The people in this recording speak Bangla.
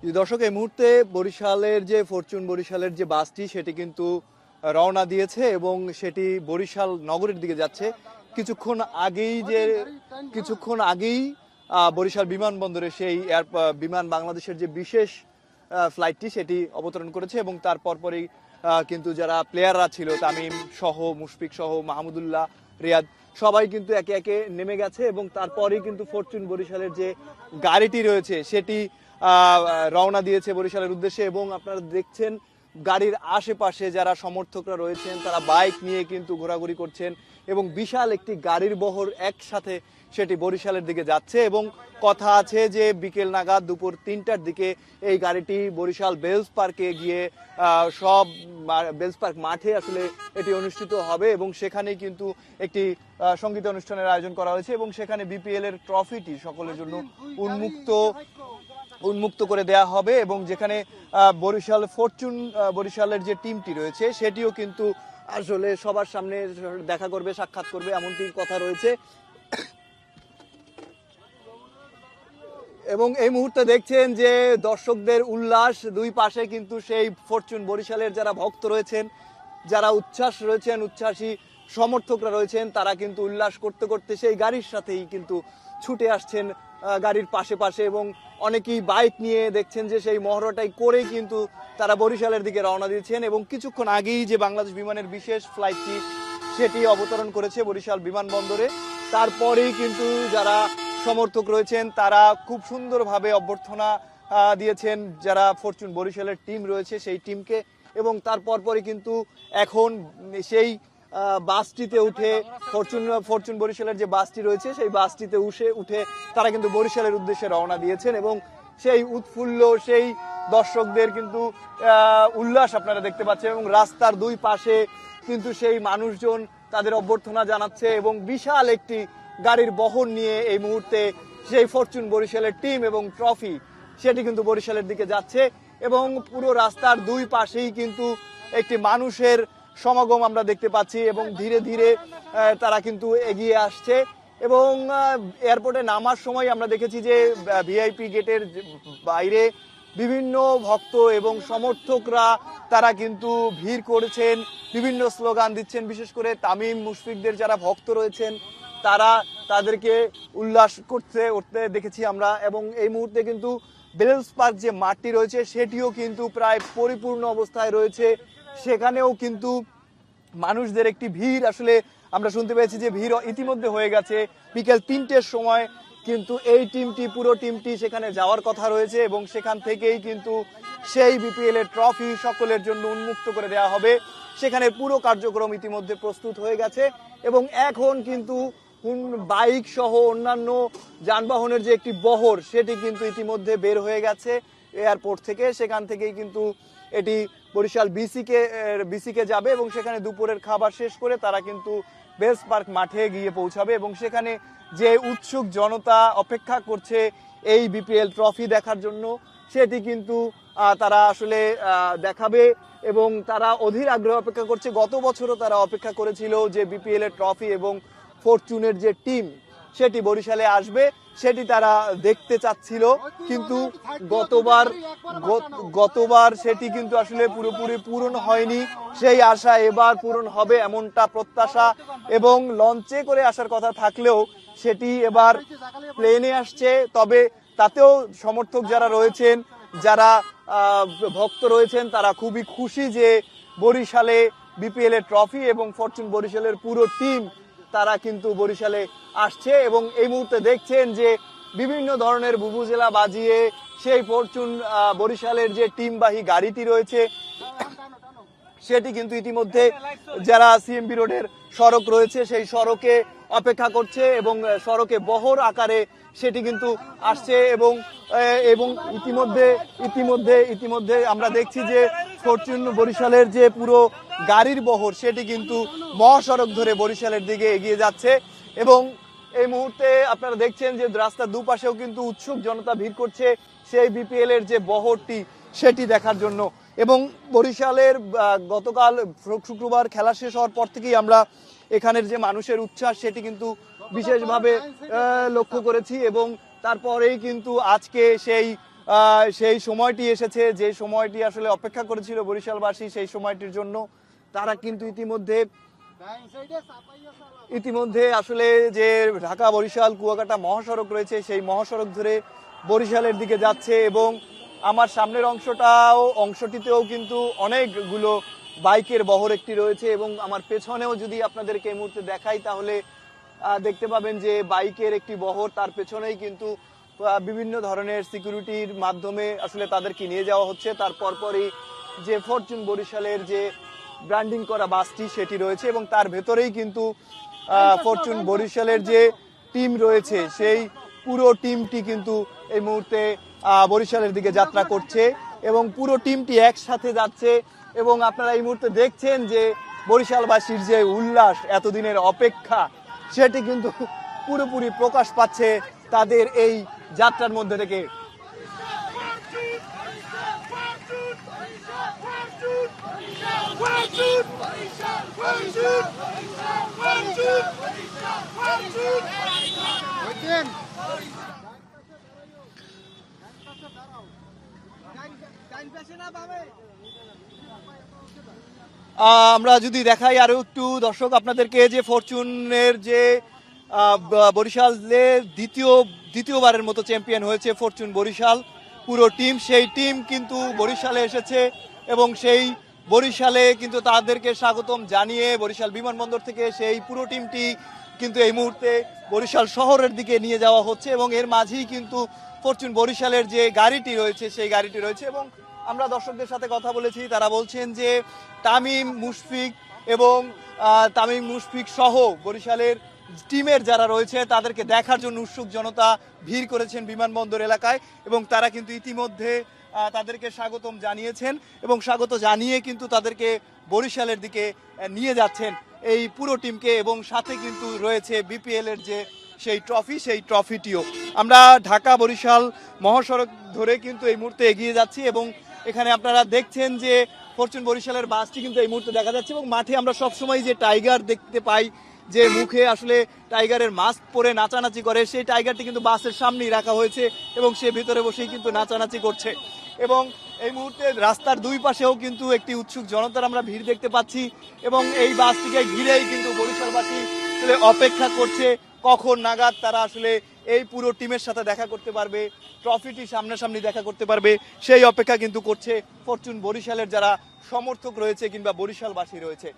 দর্শক, এই মুহূর্তে বরিশালের যে ফরচুন বরিশালের যে বাসটি সেটি কিন্তু রওনা দিয়েছে এবং সেটি বরিশাল নগরের দিকে যাচ্ছে। কিছুক্ষণ আগেই যে কিছুক্ষণ আগেই বরিশাল বিমানবন্দরে সেই বিমান বাংলাদেশের যে বিশেষ ফ্লাইটটি সেটি অবতরণ করেছে এবং তার পরপরই কিন্তু যারা প্লেয়াররা ছিল তামিম সহ, মুশফিক সহ, মাহমুদুল্লাহ, রিয়াদ সবাই কিন্তু একে একে নেমে গেছে এবং তারপরেই কিন্তু ফরচুন বরিশালের যে গাড়িটি রয়েছে সেটি রওনা দিয়েছে বরিশালের উদ্দেশ্যে। এবং আপনারা দেখছেন গাড়ির আশেপাশে যারা সমর্থকরা রয়েছেন তারা বাইক নিয়ে কিন্তু ঘোরাঘুরি করছেন এবং বিশাল একটি গাড়ির বহর একসাথে সেটি বরিশালের দিকে যাচ্ছে। এবং কথা আছে যে বিকেল নাগাদ দুপুর 3টার দিকে এই গাড়িটি বরিশাল বেলস পার্কে গিয়ে সব বেলস পার্ক মাঠে আসলে এটি অনুষ্ঠিত হবে এবং সেখানে কিন্তু একটি সঙ্গীত অনুষ্ঠানের আয়োজন করা হয়েছে এবং সেখানে বিপিএল এর ট্রফিটি সকলের জন্য উন্মুক্ত করে দেয়া হবে এবং যেখানে বরিশাল ফরচুন বরিশালের যে টিমটি রয়েছে সেটিও কিন্তু আসলে সবার সামনে দেখা করবে, সাক্ষাৎ করবে, এমনটি কথা রয়েছে। এবং এই মুহূর্তে দেখছেন যে দর্শকদের উল্লাস, দুই পাশে কিন্তু সেই ফরচুন বরিশালের যারা ভক্ত রয়েছেন, যারা উচ্ছ্বাসী সমর্থকরা রয়েছেন তারা কিন্তু উল্লাস করতে করতে সেই গাড়ির সাথেই কিন্তু ছুটে আসছেন গাড়ির পাশে পাশে এবং অনেকেই বাইক নিয়ে দেখছেন যে সেই মহড়াটাই করেই কিন্তু তারা বরিশালের দিকে রওনা দিয়েছেন। এবং কিছুক্ষণ আগেই যে বাংলাদেশ বিমানের বিশেষ ফ্লাইটটি সেটি অবতরণ করেছে বরিশাল বিমানবন্দরে, তারপরেই কিন্তু যারা সমর্থক রয়েছেন তারা খুব সুন্দরভাবে অভ্যর্থনা দিয়েছেন যারা ফরচুন বরিশালের টিম রয়েছে সেই টিমকে। এবং তারপর পরে কিন্তু এখন সেই বাসটিতে উঠে ফরচুন বরিশালের যে বাসটি রয়েছে সেই বাসটিতে উঠে তারা কিন্তু বরিশালের উদ্দেশ্যে রওনা দিয়েছেন এবং সেই উৎফুল্ল সেই দর্শকদের কিন্তু উল্লাস আপনারা দেখতে পাচ্ছেন এবং রাস্তার দুই পাশে কিন্তু সেই মানুষজন তাদের অভ্যর্থনা জানাচ্ছে এবং বিশাল একটি গাড়ির বহর নিয়ে এই মুহূর্তে সেই ফরচুন বরিশালের টিম এবং ট্রফি সেটি কিন্তু বরিশালের দিকে যাচ্ছে এবং পুরো রাস্তার দুই পাশেই কিন্তু একটি মানুষের সমাগম আমরা দেখতে পাচ্ছি এবং ধীরে ধীরে তারা কিন্তু এগিয়ে আসছে। এবং এয়ারপোর্টে নামার সময় আমরা দেখেছি যে ভিআইপি গেটের বাইরে বিভিন্ন ভক্ত এবং সমর্থকরা তারা কিন্তু ভিড় করেছেন, বিভিন্ন স্লোগান দিচ্ছেন, বিশেষ করে তামিম মুশফিকদের যারা ভক্ত রয়েছেন তারা তাদেরকে উল্লাস উঠতে দেখেছি আমরা। এবং এই মুহূর্তে কিন্তু বেলস পার্ক যে মাঠটি রয়েছে সেটিও কিন্তু প্রায় পরিপূর্ণ অবস্থায় রয়েছে, সেখানেও কিন্তু মানুষদের একটি ভিড় আসলে আমরা শুনতে পেয়েছি যে ভিড় ইতিমধ্যে হয়ে গেছে। বিকেল 3টের সময় কিন্তু এই পুরো টিমটি সেখানে যাওয়ার কথা রয়েছে এবং সেখান থেকেই কিন্তু সেই বিপিএল এর ট্রফি সকলের জন্য উন্মুক্ত করে দেওয়া হবে। সেখানে পুরো কার্যক্রম ইতিমধ্যে প্রস্তুত হয়ে গেছে এবং এখন কিন্তু বাইক সহ অন্যান্য যানবাহনের যে একটি বহর সেটি কিন্তু ইতিমধ্যে বের হয়ে গেছে এয়ারপোর্ট থেকে। সেখান থেকেই কিন্তু এটি বরিশাল বিসিকে যাবে এবং সেখানে দুপুরের খাবার শেষ করে তারা কিন্তু বেলস পার্ক মাঠে গিয়ে পৌঁছাবে এবং সেখানে যে উৎসুক জনতা অপেক্ষা করছে এই বিপিএল ট্রফি দেখার জন্য সেটি কিন্তু তারা আসলে দেখাবে এবং তারা অধীর আগ্রহ অপেক্ষা করছে। গত বছরও তারা অপেক্ষা করেছিল যে বিপিএল এর ট্রফি এবং ফরচুনের যে টিম সেটি বরিশালে আসবে, সেটি তারা দেখতে চাচ্ছিল, কিন্তু গতবার সেটি কিন্তু আসলে পুরোপুরি পূরণ হয়নি। সেই আশা এবার পূরণ হবে এমনটা প্রত্যাশা এবং লঞ্চে করে আসার কথা থাকলেও সেটি এবার প্লেনে আসছে। তবে তাতেও সমর্থক যারা রয়েছেন, যারা ভক্ত রয়েছেন তারা খুবই খুশি যে বরিশালে বিপিএল এর ট্রফি এবং ফরচুন বরিশালের পুরো টিম তারা কিন্তু বরিশালে আসছে। এবং এই মুহূর্তে দেখছেন যে বিভিন্ন ধরনের বুবুজেলা বাজিয়ে সেই ফরচুন বরিশালের যে টিমবাহী গাড়িটি রয়েছে সেটি কিন্তু ইতিমধ্যে যারা সিএমবি রোডের সড়ক রয়েছে সেই সড়কে অপেক্ষা করছে এবং সড়কে বহর আকারে সেটি কিন্তু আসছে এবং ইতিমধ্যে আমরা দেখছি যে ফরচুন বরিশালের যে পুরো গাড়ির বহর সেটি কিন্তু মহাসড়ক ধরে বরিশালের দিকে এগিয়ে যাচ্ছে। এবং এই মুহূর্তে আপনারা দেখছেন যে রাস্তার দুপাশেও কিন্তু উৎসুক জনতা ভিড় করছে সেই বিপিএল এর যে বহরটি সেটি দেখার জন্য। এবং বরিশালের গতকাল শুক্রবার খেলা শেষ হওয়ার পর থেকেই আমরা এখানের যে মানুষের উচ্ছ্বাস সেটি কিন্তু বিশেষভাবে লক্ষ্য করেছি এবং তারপরেই কিন্তু আজকে সেই সেই সময়টি এসেছে, যে সময়টি আসলে অপেক্ষা করেছিল বরিশালবাসী, সেই সময়টির জন্য তারা কিন্তু ইতিমধ্যে আসলে যে ঢাকা বরিশাল কুয়াকাটা মহাসড়ক রয়েছে সেই মহাসড়ক ধরে বরিশালের দিকে যাচ্ছে। এবং আমার সামনের অংশটিতেও কিন্তু অনেকগুলো বাইকের বহর একটি রয়েছে, এবং আমার পেছনেও যদি আপনাদেরকে এই মুহূর্তে দেখাই তাহলে দেখতে পাবেন যে বাইকের একটি বহর, তার পেছনেই কিন্তু বিভিন্ন ধরনের সিকিউরিটির মাধ্যমে আসলে তাদেরকে নিয়ে যাওয়া হচ্ছে। তার পরপরই যে ফরচুন বরিশালের যে ব্র্যান্ডিং করা বাসটি সেটি রয়েছে, এবং তার ভেতরেই কিন্তু ফরচুন বরিশালের যে টিম রয়েছে সেই পুরো টিমটি কিন্তু এই মুহূর্তে বরিশালের দিকে যাত্রা করছে, এবং পুরো টিমটি একসাথে যাচ্ছে। এবং আপনারা এই মুহূর্তে দেখছেন যে বরিশালবাসীর যে উল্লাস, এতদিনের অপেক্ষা, সেটি কিন্তু পুরোপুরি প্রকাশ পাচ্ছে তাদের এই যাত্রার মধ্যে থেকে। আমরা যদি দেখাই আরো একটু দর্শক আপনাদেরকে, যে ফরচুনের যে বরিশালের দ্বিতীয়বারের মতো চ্যাম্পিয়ন হয়েছে ফরচুন বরিশাল পুরো টিম, সেই টিম কিন্তু বরিশালে এসেছে, এবং সেই বরিশালে কিন্তু তাদেরকে স্বাগতম জানিয়ে বরিশাল বিমানবন্দর থেকে সেই পুরো টিমটি কিন্তু এই মুহূর্তে বরিশাল শহরের দিকে নিয়ে যাওয়া হচ্ছে। এবং এর মাঝেই কিন্তু ফরচুন বরিশালের যে গাড়িটি রয়েছে সেই গাড়িটি রয়েছে। এবং আমরা দর্শকদের সাথে কথা বলেছি, তারা বলছেন যে তামিম মুশফিক সহ বরিশালের টিমের যারা রয়েছে তাদেরকে দেখার জন্য উৎসুক জনতা ভিড় করেছেন বিমানবন্দর এলাকায়, এবং তারা কিন্তু ইতিমধ্যে তাদেরকে স্বাগতম জানিয়েছেন, এবং স্বাগত জানিয়ে কিন্তু তাদেরকে বরিশালের দিকে নিয়ে যাচ্ছেন এই পুরো টিমকে। এবং সাথে কিন্তু রয়েছে বিপিএল এর যে সেই ট্রফিটিও। আমরা ঢাকা বরিশাল মহাসড়ক ধরে কিন্তু এই মুহূর্তে এগিয়ে যাচ্ছি, এবং এখানে আপনারা দেখছেন যে ফরচুন বরিশালের বাসটি কিন্তু এই মুহূর্তে দেখা যাচ্ছে। এবং মাঠে আমরা সবসময় যে টাইগার দেখতে পাই, যে মুখে আসলে টাইগারের মাস্ক পরে নাচানাচি করে, সেই টাইগারটি কিন্তু বাসের সামনেই রাখা হয়েছে, এবং সে ভিতরে বসেই কিন্তু নাচানাচি করছে। এবং এই মুহূর্তে রাস্তার দুই পাশেও কিন্তু একটি উৎসুক জনতার আমরা ভিড় দেখতে পাচ্ছি, এবং এই বাসটিকে ঘিরেই কিন্তু বরিশালবাসী আসলে অপেক্ষা করছে কখন নাগাদ তারা আসলে এই পুরো টিমের সাথে দেখা করতে পারবে, ট্রফিটি সামনাসামনি দেখা করতে পারবে, সেই অপেক্ষা কিন্তু করছে ফরচুন বরিশালের যারা সমর্থক রয়েছে কিংবা বরিশালবাসী রয়েছে।